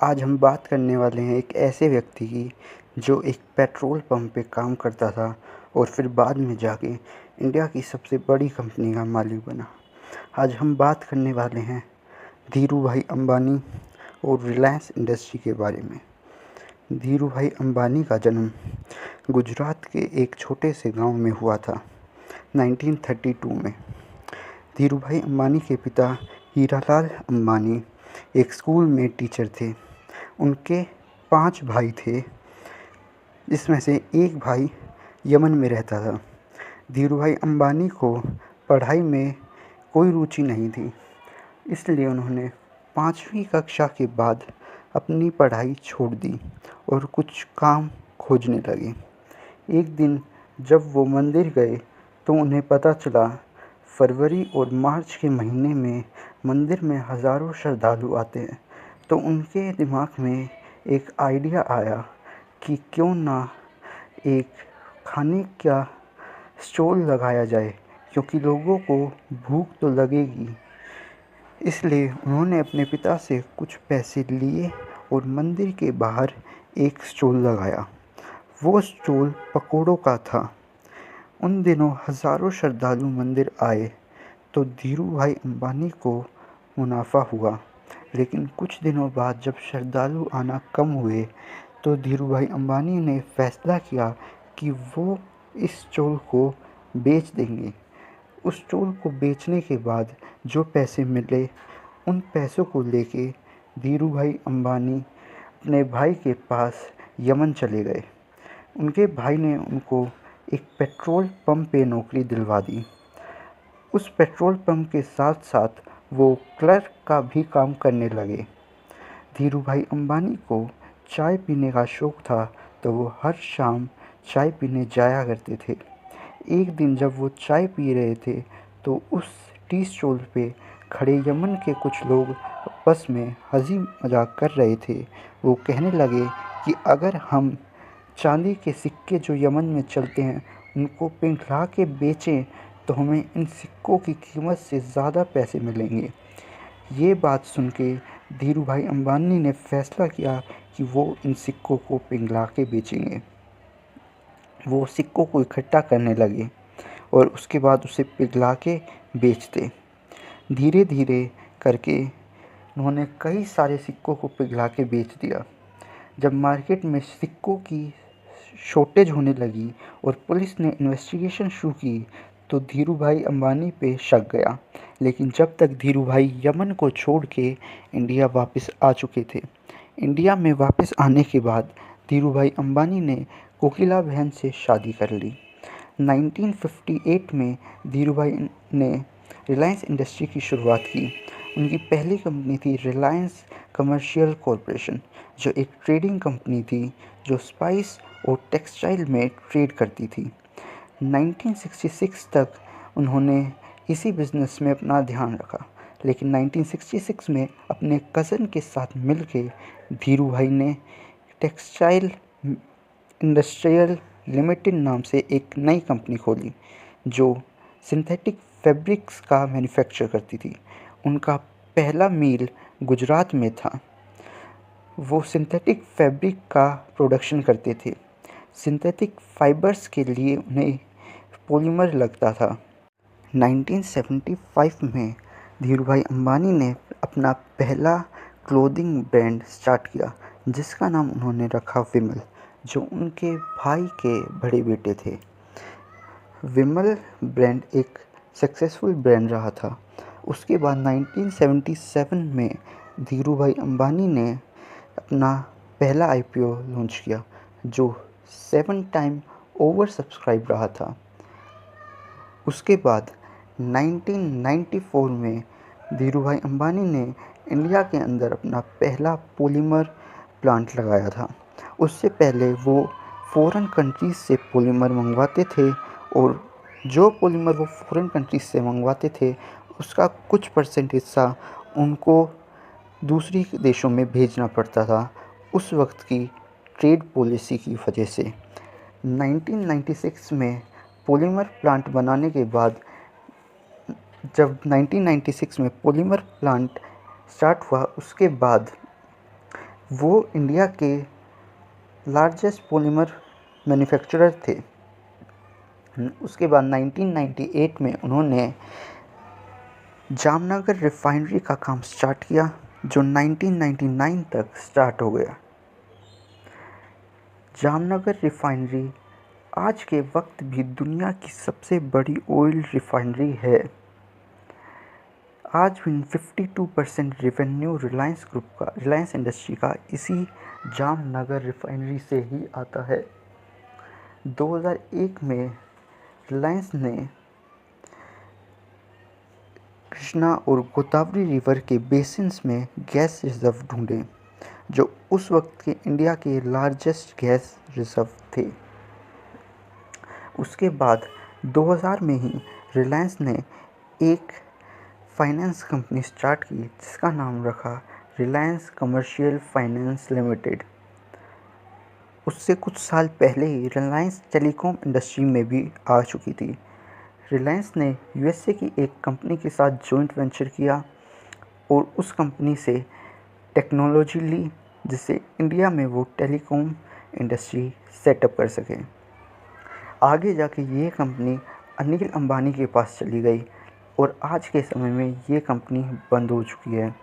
आज हम बात करने वाले हैं एक ऐसे व्यक्ति की जो एक पेट्रोल पंप पे काम करता था और फिर बाद में जाके इंडिया की सबसे बड़ी कंपनी का मालिक बना। आज हम बात करने वाले हैं धीरू भाई अंबानी और रिलायंस इंडस्ट्री के बारे में। धीरू भाई अंबानी का जन्म गुजरात के एक छोटे से गांव में हुआ था 1932 में। धीरू भाई अंबानी के पिता हीरालाल अंबानी एक स्कूल में टीचर थे। उनके 5 भाई थे, जिसमें से एक भाई यमन में रहता था। धीरू भाई अंबानी को पढ़ाई में कोई रुचि नहीं थी, इसलिए उन्होंने 5वीं कक्षा के बाद अपनी पढ़ाई छोड़ दी और कुछ काम खोजने लगे। एक दिन जब वो मंदिर गए तो उन्हें पता चला फरवरी और मार्च के महीने में मंदिर में हज़ारों श्रद्धालु आते हैं। तो उनके दिमाग में एक आइडिया आया कि क्यों ना एक खाने का स्टॉल लगाया जाए, क्योंकि लोगों को भूख तो लगेगी। इसलिए उन्होंने अपने पिता से कुछ पैसे लिए और मंदिर के बाहर एक स्टॉल लगाया। वो स्टॉल पकौड़ों का था। उन दिनों हज़ारों श्रद्धालु मंदिर आए तो धीरू भाई अंबानी को मुनाफा हुआ। लेकिन कुछ दिनों बाद जब श्रद्धालु आना कम हुए तो धीरू भाई अंबानी ने फैसला किया कि वो इस स्टॉल को बेच देंगे। उस स्टॉल को बेचने के बाद जो पैसे मिले, उन पैसों को लेके धीरू भाई अंबानी अपने भाई के पास यमन चले गए। उनके भाई ने उनको एक पेट्रोल पंप पे नौकरी दिलवा दी। उस पेट्रोल पंप के साथ साथ वो क्लर्क का भी काम करने लगे। धीरू भाई अंबानी को चाय पीने का शौक़ था, तो वो हर शाम चाय पीने जाया करते थे। एक दिन जब वो चाय पी रहे थे तो उस टी स्टॉल पे खड़े यमन के कुछ लोग आपस में हंसी मजाक कर रहे थे। वो कहने लगे कि अगर हम चांदी के सिक्के जो यमन में चलते हैं उनको पिघला के बेचें तो हमें इन सिक्कों की कीमत से ज़्यादा पैसे मिलेंगे। ये बात सुन के धीरू भाई अंबानी ने फैसला किया कि वो इन सिक्कों को पिघला के बेचेंगे। वो सिक्कों को इकट्ठा करने लगे और उसके बाद उसे पिघला के बेचते। धीरे धीरे करके उन्होंने कई सारे सिक्कों को पिघला के बेच दिया। जब मार्केट में सिक्कों की शॉर्टेज होने लगी और पुलिस ने इन्वेस्टिगेशन शुरू की तो धीरू भाई अंबानी पे शक गया। लेकिन जब तक धीरू भाई यमन को छोड़ के इंडिया वापस आ चुके थे। इंडिया में वापस आने के बाद धीरू भाई अंबानी ने कोकिला बहन से शादी कर ली। 1958 में धीरू भाई ने रिलायंस इंडस्ट्री की शुरुआत की। उनकी पहली कंपनी थी रिलायंस कमर्शियल कॉरपोरेशन, जो एक ट्रेडिंग कंपनी थी जो स्पाइस और टेक्सटाइल में ट्रेड करती थी। 1966 तक उन्होंने इसी बिज़नेस में अपना ध्यान रखा, लेकिन 1966 में अपने कज़न के साथ मिलके धीरू भाई ने टेक्सटाइल इंडस्ट्रियल लिमिटेड नाम से एक नई कंपनी खोली जो सिंथेटिक फैब्रिक्स का मैन्युफैक्चर करती थी। उनका पहला मिल गुजरात में था। वो सिंथेटिक फैब्रिक का प्रोडक्शन करते थे। सिंथेटिक फाइबर्स के लिए उन्हें पॉलीमर लगता था। 1975 में धीरू भाई अंबानी ने अपना पहला क्लोथिंग ब्रांड स्टार्ट किया, जिसका नाम उन्होंने रखा विमल, जो उनके भाई के बड़े बेटे थे। विमल ब्रांड एक सक्सेसफुल ब्रांड रहा था। उसके बाद 1977 में धीरू भाई अंबानी ने अपना पहला आईपीओ लॉन्च किया, जो 7 टाइम ओवर सब्सक्राइब रहा था। उसके बाद 1994 में धीरू भाई अंबानी ने इंडिया के अंदर अपना पहला पॉलीमर प्लांट लगाया था। उससे पहले वो फ़ॉरेन कंट्रीज़ से पॉलीमर मंगवाते थे और जो पॉलीमर वो फ़ॉरेन कंट्रीज़ से मंगवाते थे उसका कुछ परसेंट हिस्सा उनको दूसरी देशों में भेजना पड़ता था, उस वक्त की ट्रेड पॉलिसी की वजह से। 1996 में पॉलीमर प्लांट बनाने के बाद जब 1996 में पॉलीमर प्लांट स्टार्ट हुआ, उसके बाद वो इंडिया के लार्जेस्ट पॉलीमर मैन्युफैक्चरर थे। उसके बाद 1998 में उन्होंने जामनगर रिफाइनरी का काम स्टार्ट किया, जो 1999 तक स्टार्ट हो गया। जामनगर रिफाइनरी आज के वक्त भी दुनिया की सबसे बड़ी ऑयल रिफाइनरी है। आज भी 52% रेवेन्यू रिलायंस इंडस्ट्री का इसी जामनगर रिफाइनरी से ही आता है। 2001 में रिलायंस ने कृष्णा और गोदावरी रिवर के बेसिन्स में गैस रिजर्व ढूंढे, जो उस वक्त के इंडिया के लार्जेस्ट गैस रिजर्व थे। उसके बाद 2000 में ही रिलायंस ने एक फाइनेंस कंपनी स्टार्ट की, जिसका नाम रखा रिलायंस कमर्शियल फाइनेंस लिमिटेड। उससे कुछ साल पहले ही रिलायंस टेलीकॉम इंडस्ट्री में भी आ चुकी थी। रिलायंस ने यूएसए की एक कंपनी के साथ जॉइंट वेंचर किया और उस कंपनी से टेक्नोलॉजी ली, जिससे इंडिया में वो टेलीकॉम इंडस्ट्री सेटअप कर सके। आगे जाके ये कंपनी अनिल अंबानी के पास चली गई और आज के समय में ये कंपनी बंद हो चुकी है।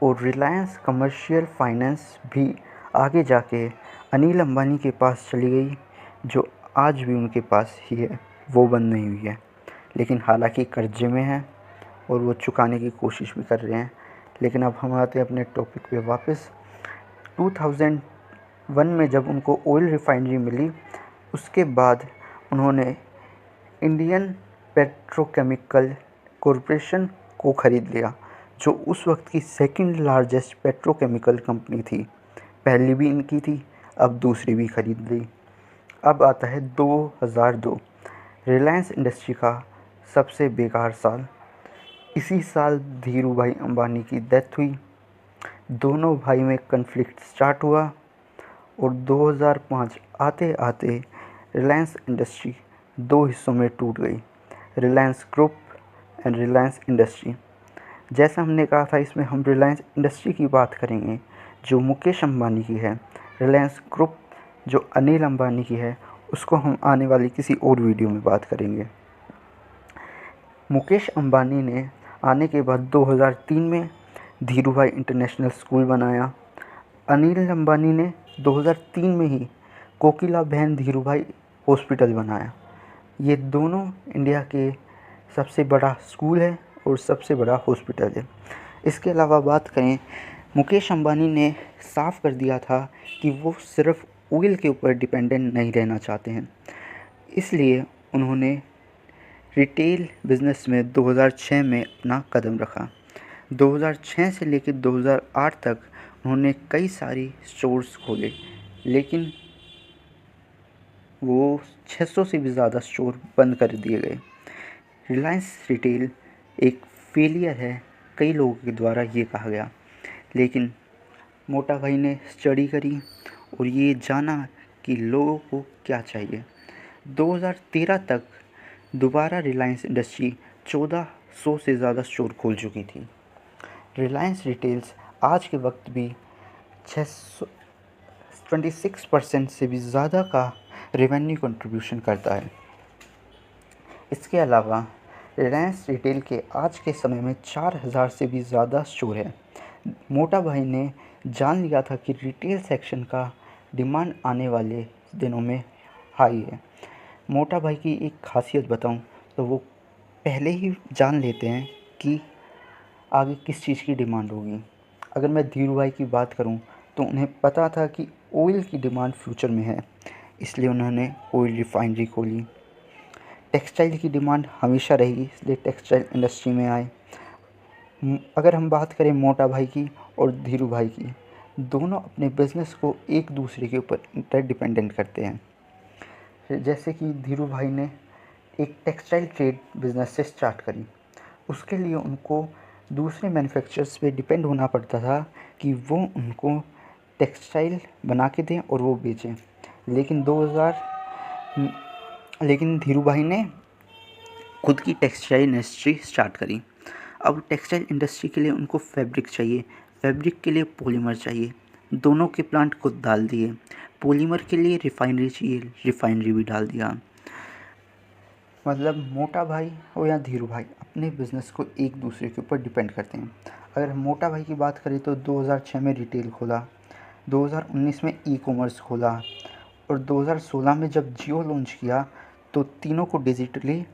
और रिलायंस कमर्शियल फाइनेंस भी आगे जाके अनिल अंबानी के पास चली गई, जो आज भी उनके पास ही है, वो बंद नहीं हुई है। लेकिन हालांकि कर्जे में है और वो चुकाने की कोशिश भी कर रहे हैं। लेकिन अब हम आते हैं अपने टॉपिक पे वापस। 2001 में जब उनको ऑयल रिफाइनरी मिली, उसके बाद उन्होंने इंडियन पेट्रोकेमिकल कॉरपोरेशन को ख़रीद लिया, जो उस वक्त की सेकंड लार्जेस्ट पेट्रोकेमिकल कंपनी थी। पहली भी इनकी थी, अब दूसरी भी खरीद ली। अब आता है 2002, रिलायंस इंडस्ट्री का सबसे बेकार साल। इसी साल धीरू भाई अंबानी की डेथ हुई। दोनों भाई में कन्फ्लिक्ट स्टार्ट हुआ और 2005 आते आते रिलायंस इंडस्ट्री दो हिस्सों में टूट गई, Reliance group and Reliance industry. जैसा हमने कहा था, इसमें हम रिलायंस इंडस्ट्री की बात करेंगे जो मुकेश अंबानी की है। रिलायंस ग्रुप जो अनिल अंबानी की है, उसको हम आने वाली किसी और वीडियो में बात करेंगे। मुकेश अंबानी ने आने के बाद 2003 में धीरूभाई इंटरनेशनल स्कूल बनाया। अनिल अंबानी ने 2003 में ही कोकिला बहन धीरूभाई हॉस्पिटल बनाया। ये दोनों इंडिया के सबसे बड़ा स्कूल है और सबसे बड़ा हॉस्पिटल है। इसके अलावा बात करें, मुकेश अंबानी ने साफ कर दिया था कि वो सिर्फ ऑयल के ऊपर डिपेंडेंट नहीं रहना चाहते हैं, इसलिए उन्होंने रिटेल बिज़नेस में 2006 में अपना कदम रखा। 2006 से लेकर 2008 तक उन्होंने कई सारी स्टोर्स खोले, लेकिन वो 600 से भी ज़्यादा स्टोर बंद कर दिए गए। रिलायंस रिटेल एक फेलियर है, कई लोगों के द्वारा ये कहा गया। लेकिन मोटा भाई ने स्टडी करी और ये जाना कि लोगों को क्या चाहिए। 2013 तक दोबारा रिलायंस इंडस्ट्री 1400 से ज़्यादा स्टोर खोल चुकी थी। रिलायंस रिटेल्स आज के वक्त भी 26% से भी ज़्यादा का रेवेन्यू कंट्रीब्यूशन करता है। इसके अलावा रिलायंस रिटेल के आज के समय में 4000 से भी ज़्यादा स्टोर है। मोटा भाई ने जान लिया था कि रिटेल सेक्शन का डिमांड आने वाले दिनों में हाई है। मोटा भाई की एक खासियत बताऊं तो वो पहले ही जान लेते हैं कि आगे किस चीज़ की डिमांड होगी। अगर मैं धीरू भाई की बात करूं तो उन्हें पता था कि ऑयल की डिमांड फ्यूचर में है, इसलिए उन्होंने ऑयल रिफाइनरी खोली। टेक्सटाइल की डिमांड हमेशा रहेगी, इसलिए टेक्सटाइल इंडस्ट्री में आए। अगर हम बात करें मोटा भाई की और धीरू भाई की, दोनों अपने बिज़नेस को एक दूसरे के ऊपर इंटरडिपेंडेंट करते हैं। जैसे कि धीरू भाई ने एक टेक्सटाइल ट्रेड बिज़नेस से स्टार्ट करी, उसके लिए उनको दूसरे मैन्युफैक्चरर्स पे डिपेंड होना पड़ता था कि वो उनको टेक्सटाइल बना के दें और वो बेचें। लेकिन धीरू भाई ने खुद की टेक्सटाइल इंडस्ट्री स्टार्ट करी। अब टेक्सटाइल इंडस्ट्री के लिए उनको फैब्रिक चाहिए, फैब्रिक के लिए पॉलीमर चाहिए, दोनों के प्लांट खुद डाल दिए। पॉलीमर के लिए रिफाइनरी चाहिए, रिफाइनरी भी डाल दिया। मतलब मोटा भाई हो या धीरू भाई अपने बिज़नेस को एक दूसरे के ऊपर डिपेंड करते हैं। अगर हम मोटा भाई की बात करें तो 2006 में रिटेल खोला, 2019 में ई कॉमर्स खोला और 2016 में जब जियो लॉन्च किया तो तीनों को डिजिटली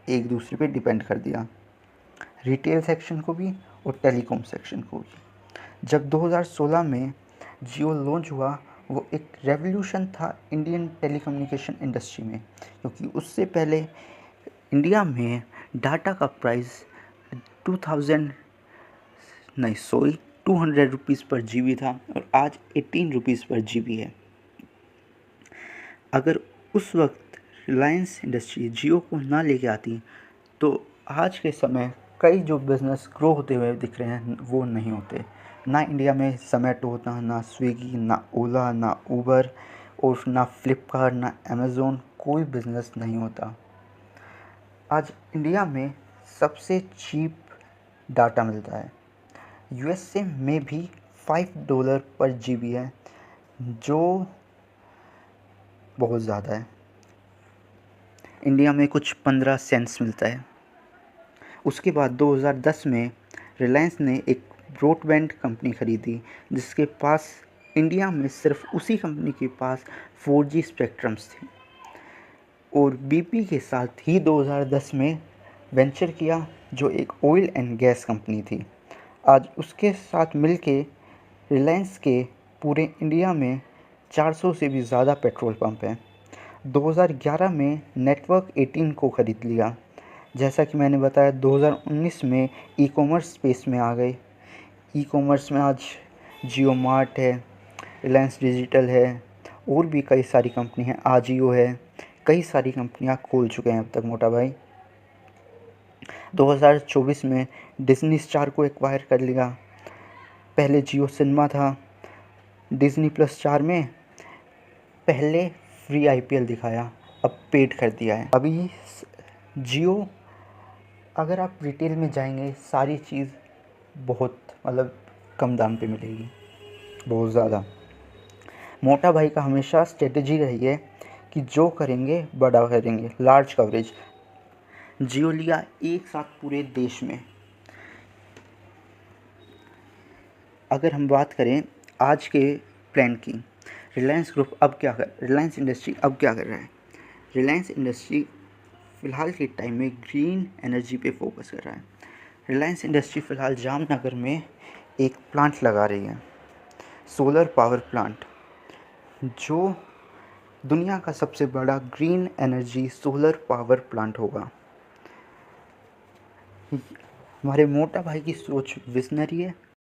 एक दूसरे पे डिपेंड कर दिया, रिटेल सेक्शन को भी और टेलीकॉम सेक्शन को भी। जब 2016 में जियो लॉन्च हुआ वो एक रेवोल्यूशन था इंडियन टेलीकम्युनिकेशन इंडस्ट्री में, क्योंकि उससे पहले इंडिया में डाटा का प्राइस 200 रुपीज़ पर जीबी था और आज 18 रुपीज़ पर जीबी है। अगर उस वक्त रिलायंस इंडस्ट्री जियो को ना लेके आती तो आज के समय कई जो बिज़नेस ग्रो होते हुए दिख रहे हैं वो नहीं होते। ना इंडिया में ज़ोमैटो होता, ना स्विगी, ना ओला, ना उबर और ना फ्लिपकार्ट, ना अमेज़ोन, कोई बिज़नेस नहीं होता। आज इंडिया में सबसे चीप डाटा मिलता है। यूएसए में भी $5 पर जीबी है, जो बहुत ज़्यादा है। इंडिया में कुछ 15 सेंट्स मिलता है। उसके बाद 2010 में रिलायंस ने एक ब्रॉडबैंड कंपनी खरीदी, जिसके पास इंडिया में सिर्फ उसी कंपनी के पास 4G स्पेक्ट्रम्स थे और बीपी के साथ ही 2010 में वेंचर किया, जो एक ऑयल एंड गैस कंपनी थी। आज उसके साथ मिलके रिलायंस के पूरे इंडिया में 400 से भी ज़्यादा पेट्रोल पंप हैं। 2011 में नेटवर्क 18 को ख़रीद लिया। जैसा कि मैंने बताया 2019 में ई कॉमर्स स्पेस में आ गए। ई कॉमर्स में आज जियो मार्ट है, रिलायंस डिजिटल है और भी कई सारी कंपनी हैं, आजियो है, कई सारी कंपनियां खोल चुके हैं अब तक मोटा भाई। 2024 में डिज्नी स्टार को एक्वायर कर लिया। पहले जियो सिनेमा था, डिज्नी प्लस स्टार में पहले फ्री आईपीएल दिखाया, अब पेड कर दिया है। अभी जियो अगर आप रिटेल में जाएंगे सारी चीज़ बहुत मतलब कम दाम पे मिलेगी, बहुत ज़्यादा। मोटा भाई का हमेशा स्ट्रेटजी रही है कि जो करेंगे बड़ा करेंगे, लार्ज कवरेज। जियो लिया एक साथ पूरे देश में। अगर हम बात करें आज के प्लान की, रिलायंस इंडस्ट्री अब क्या कर रहा है? रिलायंस इंडस्ट्री फ़िलहाल के टाइम में ग्रीन एनर्जी पे फोकस कर रहा है। रिलायंस इंडस्ट्री फ़िलहाल जामनगर में एक प्लांट लगा रही है, सोलर पावर प्लांट, जो दुनिया का सबसे बड़ा green energy solar power plant होगा। हमारे मोटा भाई की सोच विजनरी है